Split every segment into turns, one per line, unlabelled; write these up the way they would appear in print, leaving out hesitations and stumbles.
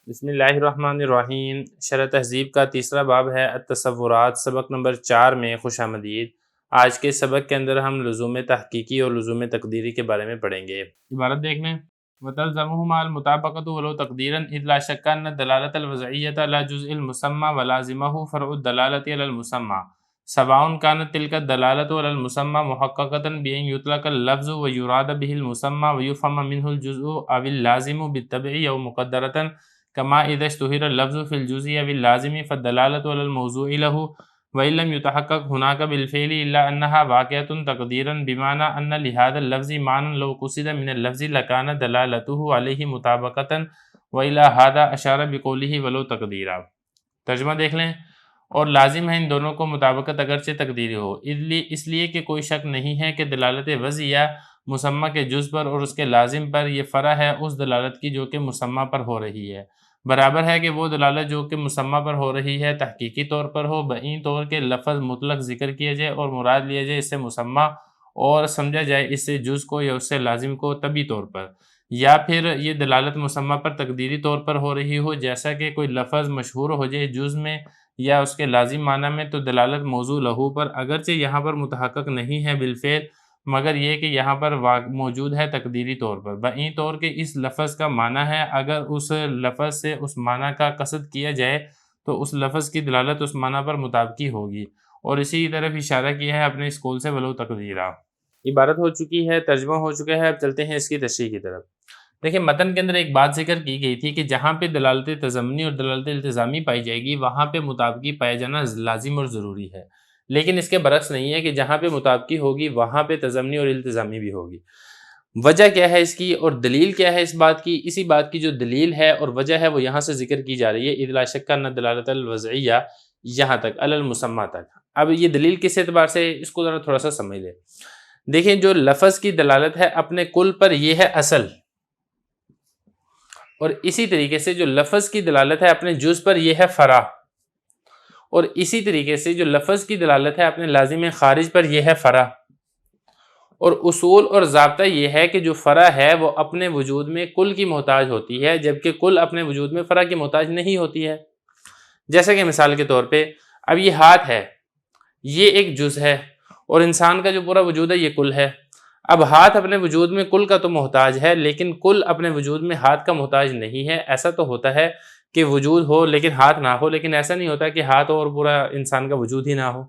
بسم اللہ الرحمن الرحیم۔ شرح تہذیب کا تیسرا باب ہے التصورات، سبق نمبر 4 میں خوش آمدید۔ آج کے سبق کے اندر ہم لزوم تحقیقی اور لزوم تقدیری کے بارے میں پڑھیں گے۔ عبارت دیکھ لیں، وَتَلْزَمُهُمَا الْمُطَابَقَةُ وَلَوْ تَقْدِيرًا إِذْ لَا شَكَّ أَنَّ الدَّلَالَةَ الْوَضْعِيَّةَ عَلَى جُزْءِ الْمُسَمَّى وَلَازِمُهُ فَرْعُ الدَّلَالَةِ عَلَى الْمُسَمَّى سواء كانت تلك الدلالة على المسمى محققة بأن يطلق اللفظ ويراد به المسمى ويفهم منه الجزء أو اللازم بالتبع أو مقدرة كما إذا اشتهر اللفظ في الجزء أو اللازم فالدلالة على الموضوع له وإن لم يتحقق هناك بالفعل إلا أنها واقعة تقديرا بمعنى أن لهذا اللفظ معنى لو قصد من اللفظ لكان دلالته عليه مطابقة وإلى هذا أشار بقوله ولو تقديرا۔ ترجمہ دیکھ لیں، اور لازم ہے ان دونوں کو مطابقت اگرچہ تقدیری ہو، اس لیے کہ کوئی شک نہیں ہے کہ دلالت وضعیہ مسمى کے جز پر اور اس کے لازم پر یہ فرع ہے اس دلالت کی جو کہ مسمى پر ہو رہی ہے۔ برابر ہے کہ وہ دلالت جو کہ مسمى پر ہو رہی ہے تحقیقی طور پر ہو، بئیں طور کے لفظ مطلق ذکر کیا جائے اور مراد لیا جائے اس سے مسمى اور سمجھا جائے اس سے جز کو یا اس سے لازم کو طبعی طور پر، یا پھر یہ دلالت مسمى پر تقدیری طور پر ہو رہی ہو، جیسا کہ کوئی لفظ مشہور ہو جائے جز میں یا اس کے لازم معنی میں، تو دلالت موضوع لہو پر اگرچہ یہاں پر متحقق نہیں ہے بالفعل، مگر یہ کہ یہاں پر موجود ہے تقدیری طور پر۔ بئیں طور کے اس لفظ کا معنی ہے، اگر اس لفظ سے اس معنی کا قصد کیا جائے تو اس لفظ کی دلالت اس معنی پر مطابقی ہوگی، اور اسی طرف اشارہ کیا ہے اپنے اس قول سے ولو تقدیرا۔ عبارت ہو چکی ہے، ترجمہ ہو چکا ہے، اب چلتے ہیں اس کی تشریح کی طرف۔ دیکھیں، متن کے اندر ایک بات ذکر کی گئی تھی کہ جہاں پہ دلالت تضمنی اور دلالت التزامی پائی جائے گی وہاں پہ مطابقی پایا جانا لازم اور ضروری ہے، لیکن اس کے برعکس نہیں ہے کہ جہاں پہ مطابقی ہوگی وہاں پہ تضمنی اور التزامی بھی ہوگی۔ وجہ کیا ہے اس کی اور دلیل کیا ہے اس بات کی؟ اسی بات کی جو دلیل ہے اور وجہ ہے وہ یہاں سے ذکر کی جا رہی ہے، اذ لا شک ان دلالت الوضعیہ، یہاں تک علی المسمى تک۔ اب یہ دلیل کس اعتبار سے، اس کو ذرا تھوڑا سا سمجھ لیں۔ دیکھیں، جو لفظ کی دلالت ہے اپنے کل پر یہ ہے اصل، اور اسی طریقے سے جو لفظ کی دلالت ہے اپنے جز پر یہ ہے فرع، اور اسی طریقے سے جو لفظ کی دلالت ہے اپنے لازم خارج پر یہ ہے فرع۔ اور اصول اور ضابطہ یہ ہے کہ جو فرع ہے وہ اپنے وجود میں کل کی محتاج ہوتی ہے، جبکہ کل اپنے وجود میں فرع کی محتاج نہیں ہوتی ہے۔ جیسا کہ مثال کے طور پہ اب یہ ہاتھ ہے، یہ ایک جز ہے، اور انسان کا جو پورا وجود ہے یہ کل ہے۔ اب ہاتھ اپنے وجود میں کل کا تو محتاج ہے، لیکن کل اپنے وجود میں ہاتھ کا محتاج نہیں ہے۔ ایسا تو ہوتا ہے کہ وجود ہو لیکن ہاتھ نہ ہو، لیکن ایسا نہیں ہوتا کہ ہاتھ ہو اور پورا انسان کا وجود ہی نہ ہو۔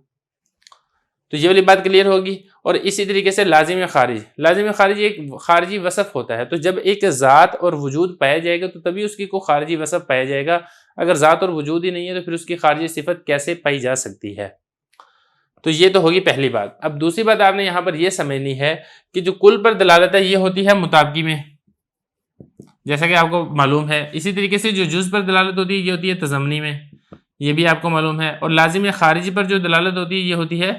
تو یہ والی بات کلیئر ہوگی۔ اور اسی طریقے سے لازم خارج، لازم خارج ایک خارجی وصف ہوتا ہے، تو جب ایک ذات اور وجود پایا جائے گا تو تبھی اس کی کوئی خارجی وصف پایا جائے گا۔ اگر ذات اور وجود ہی نہیں ہے تو پھر اس کی خارجی صفت کیسے پائی جا سکتی ہے؟ تو یہ تو ہوگی پہلی بات۔ اب دوسری بات آپ نے یہاں پر یہ سمجھنی ہے کہ جو کل پر دلالت ہے یہ ہوتی ہے مطابقی میں، جیسا کہ آپ کو معلوم ہے۔ اسی طریقے سے جو جز پر دلالت ہوتی ہے یہ ہوتی ہے تضمنی میں، یہ بھی آپ کو معلوم ہے۔ اور لازم خارجی پر جو دلالت ہوتی ہے یہ ہوتی ہے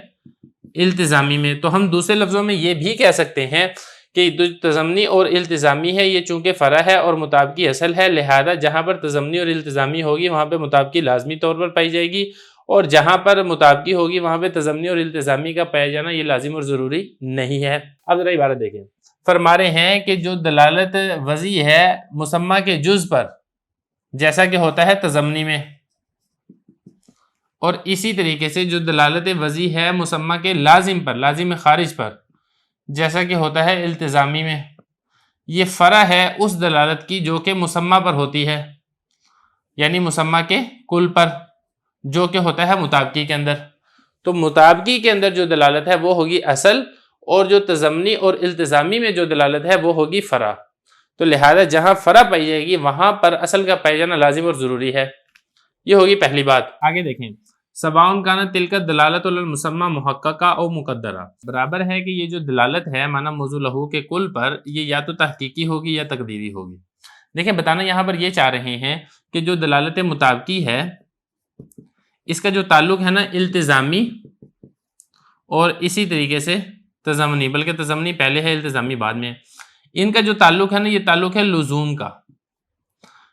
التزامی میں۔ تو ہم دوسرے لفظوں میں یہ بھی کہہ سکتے ہیں کہ جو تضمنی اور التزامی ہے یہ چونکہ فرع ہے اور مطابقی اصل ہے، لہذا جہاں پر تضمنی اور التزامی ہوگی وہاں پہ مطابقی لازمی طور پر پائی جائے گی، اور جہاں پر مطابقی ہوگی وہاں پہ تضمنی اور التزامی کا پایا جانا یہ لازم اور ضروری نہیں ہے۔ اب ذرا عبارت دیکھیں، فرما رہے ہیں کہ جو دلالت وضعی ہے مسمى کے جز پر جیسا کہ ہوتا ہے تضمنی میں، اور اسی طریقے سے جو دلالت وضعی ہے مسمى کے لازم پر، لازم خارج پر، جیسا کہ ہوتا ہے التزامی میں، یہ فرع ہے اس دلالت کی جو کہ مسمى پر ہوتی ہے، یعنی مسمى کے کل پر، جو کہ ہوتا ہے مطابقی کے اندر۔ تو مطابقی کے اندر جو دلالت ہے وہ ہوگی اصل، اور جو تضمنی اور التزامی میں جو دلالت ہے وہ ہوگی فرع۔ تو لہذا جہاں فرع پائی جائے گی وہاں پر اصل کا پایا جانا لازم اور ضروری ہے۔ یہ ہوگی پہلی بات۔ آگے دیکھیں، سواء کانت تلک الدلالۃ علی المسمى محققہ او مقدرہ، برابر ہے کہ یہ جو دلالت ہے معنی موضوع لہو کے کل پر یہ یا تو تحقیقی ہوگی یا تقدیری ہوگی۔ دیکھیں، بتانا یہاں پر یہ چاہ رہے ہیں کہ جو دلالت مطابقی ہے اس کا جو تعلق ہے نا التزامی اور اسی طریقے سے تضمنی، بلکہ تضمنی پہلے ہے التزامی بعد میں، ان کا جو تعلق ہے نا یہ تعلق ہے لزوم کا۔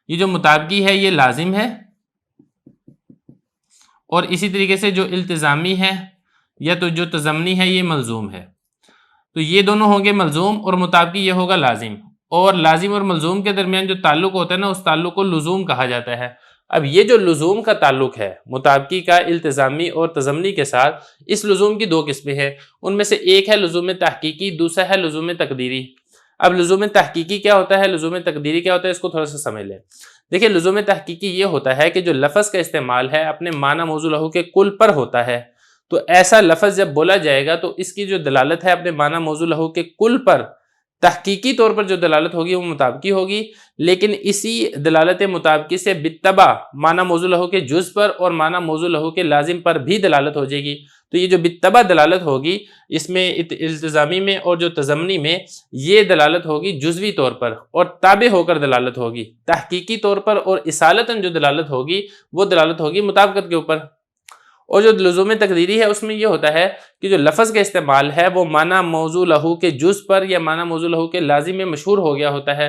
یہ جو مطابقی ہے یہ لازم ہے، اور اسی طریقے سے جو التزامی ہے یا تو جو تضمنی ہے یہ ملزوم ہے۔ تو یہ دونوں ہوں گے ملزوم اور مطابقی یہ ہوگا لازم، اور لازم اور ملزوم کے درمیان جو تعلق ہوتا ہے نا، اس تعلق کو لزوم کہا جاتا ہے۔ اب یہ جو لزوم کا تعلق ہے مطابقی کا التزامی اور تضمنی کے ساتھ، اس لزوم کی دو قسمیں ہیں، ان میں سے ایک ہے لزوم تحقیقی، دوسرا ہے لزوم تقدیری۔ اب لزوم تحقیقی کیا ہوتا ہے، لزوم تقدیری کیا ہوتا ہے، اس کو تھوڑا سا سمجھ لیں۔ دیکھیں لزوم تحقیقی یہ ہوتا ہے کہ جو لفظ کا استعمال ہے اپنے معنی موضوع لہو کے کل پر ہوتا ہے، تو ایسا لفظ جب بولا جائے گا تو اس کی جو دلالت ہے اپنے معنی موضوع لہو کے کل پر، تحقیقی طور پر جو دلالت ہوگی وہ مطابقی ہوگی، لیکن اسی دلالت مطابقی سے بالتبع معنی موضوع لہو کے جز پر اور معنی موضوع لہو کے لازم پر بھی دلالت ہو جائے گی۔ تو یہ جو بالتبع دلالت ہوگی اس میں التزامی میں اور جو تضمنی میں، یہ دلالت ہوگی جزوی طور پر اور تابع ہو کر دلالت ہوگی۔ تحقیقی طور پر اور اصالتاً جو دلالت ہوگی وہ دلالت ہوگی مطابقت کے اوپر۔ اور جو لزوم تقدیری ہے اس میں یہ ہوتا ہے کہ جو لفظ کا استعمال ہے وہ معنی موضوع لہو کے جز پر یا معنی موضوع لہو کے لازم میں مشہور ہو گیا ہوتا ہے،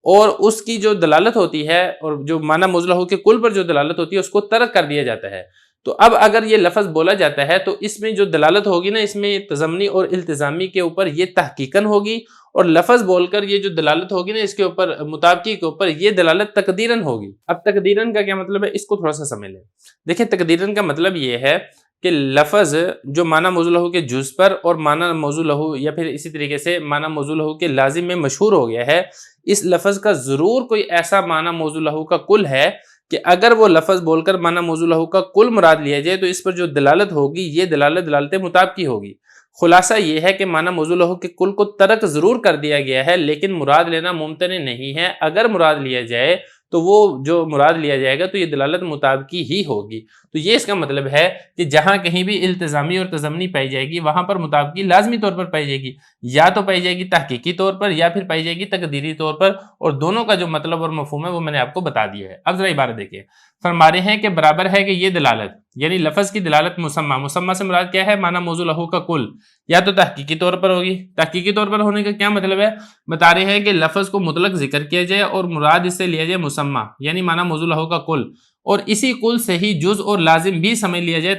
اور اس کی جو دلالت ہوتی ہے اور جو معنی موضوع لہو کے کل پر جو دلالت ہوتی ہے اس کو ترک کر دیا جاتا ہے۔ تو اب اگر یہ لفظ بولا جاتا ہے تو اس میں جو دلالت ہوگی نا، اس میں تضمنی اور التزامی کے اوپر یہ تحقیقاً ہوگی، اور لفظ بول کر یہ جو دلالت ہوگی نا اس کے اوپر مطابقی کے اوپر، یہ دلالت تقدیراً ہوگی۔ اب تقدیراً کا کیا مطلب ہے، اس کو تھوڑا سا سمجھ لیں۔ دیکھیں تقدیراً کا مطلب یہ ہے کہ لفظ جو معنی موضوع لہو کے جز پر اور معنی موضوع لہو یا پھر اسی طریقے سے معنی موضوع لہو کے لازم میں مشہور ہو گیا ہے، اس لفظ کا ضرور کوئی ایسا معنی موضوع لہو کا کل ہے کہ اگر وہ لفظ بول کر معنی موضوع لہو کا کل مراد لیا جائے تو اس پر جو دلالت ہوگی یہ دلالت مطابقی ہوگی۔ خلاصہ یہ ہے کہ معنی موضوع لہو کے کل کو ترک ضرور کر دیا گیا ہے، لیکن مراد لینا ممتنع نہیں ہے۔ اگر مراد لیا جائے تو وہ جو مراد لیا جائے گا تو یہ دلالت مطابقی ہی ہوگی۔ تو یہ اس کا مطلب ہے کہ جہاں کہیں بھی التزامی اور تضمنی پائی جائے گی وہاں پر مطابقی لازمی طور پر پائی جائے گی، یا تو پائی جائے گی تحقیقی طور پر یا پھر پائی جائے گی تقدیری طور پر، اور دونوں کا جو مطلب اور مفہوم ہے وہ میں نے آپ کو بتا دیا ہے۔ اب ذرا عبارت دیکھیں، فرما رہے ہیں کہ برابر ہے کہ یہ دلالت یعنی لفظ کی دلالت مسمى سے مراد کیا ہے، معنی موضوع لہو کا کل، یا تو تحقیقی طور پر ہوگی۔ تحقیقی طور پر ہونے کا کیا مطلب ہے، بتا رہے ہیں کہ لفظ کو مطلق ذکر کیا جائے اور مراد اس سے لیا جائے مسمى یعنی معنی موضوع لہو کا کل، اور اسی کل سے ہی جز اور لازم بھی سمجھ لیا جائے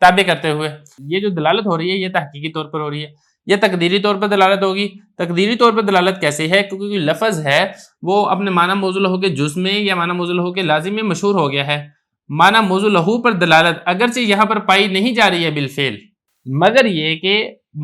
تابع کرتے ہوئے۔ یہ جو دلالت ہو رہی ہے یہ تحقیقی طور پر ہو رہی ہے۔ یہ تقدیری طور پر دلالت ہوگی۔ تقدیری طور پر دلالت کیسے ہے، کیونکہ لفظ ہے وہ اپنے معنی موضوع لہو کے جز میں یا معنی موضوع لہو کے لازم میں مشہور ہو گیا ہے۔ معنی موضوع لہو پر دلالت اگرچہ یہاں پر پائی نہیں جا رہی ہے بالفعل، مگر یہ کہ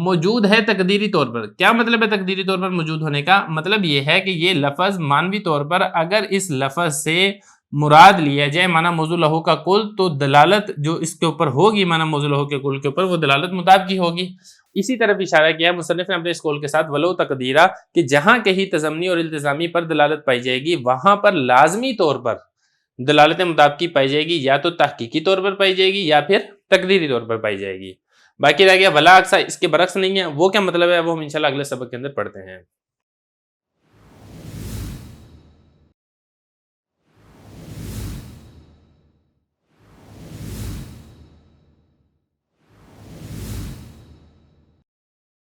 موجود ہے تقدیری طور پر۔ کیا مطلب ہے تقدیری طور پر موجود ہونے کا، مطلب یہ ہے کہ یہ لفظ معنوی طور پر اگر اس لفظ سے مراد لیا جائے معنی موضوع لہو کا کل، تو دلالت جو اس کے اوپر ہوگی معنی موضوع لہو کے کل کے اوپر، وہ دلالت مطابقی ہوگی۔ اسی طرف اشارہ کیا ہے مصنف نے اپنے اس قول کے ساتھ، ولو تقدیرہ، کہ جہاں کہیں تضمنی اور التزامی پر دلالت پائی جائے گی وہاں پر لازمی طور پر دلالت مطابقی پائی جائے گی، یا تو تحقیقی طور پر پائی جائے گی یا پھر تقدیری طور پر پائی جائے گی۔ باقی رہ گیا ولا عکس، اس کے برعکس نہیں ہے، وہ کیا مطلب ہے وہ ہم انشاءاللہ اگلے سبق کے اندر پڑھتے ہیں۔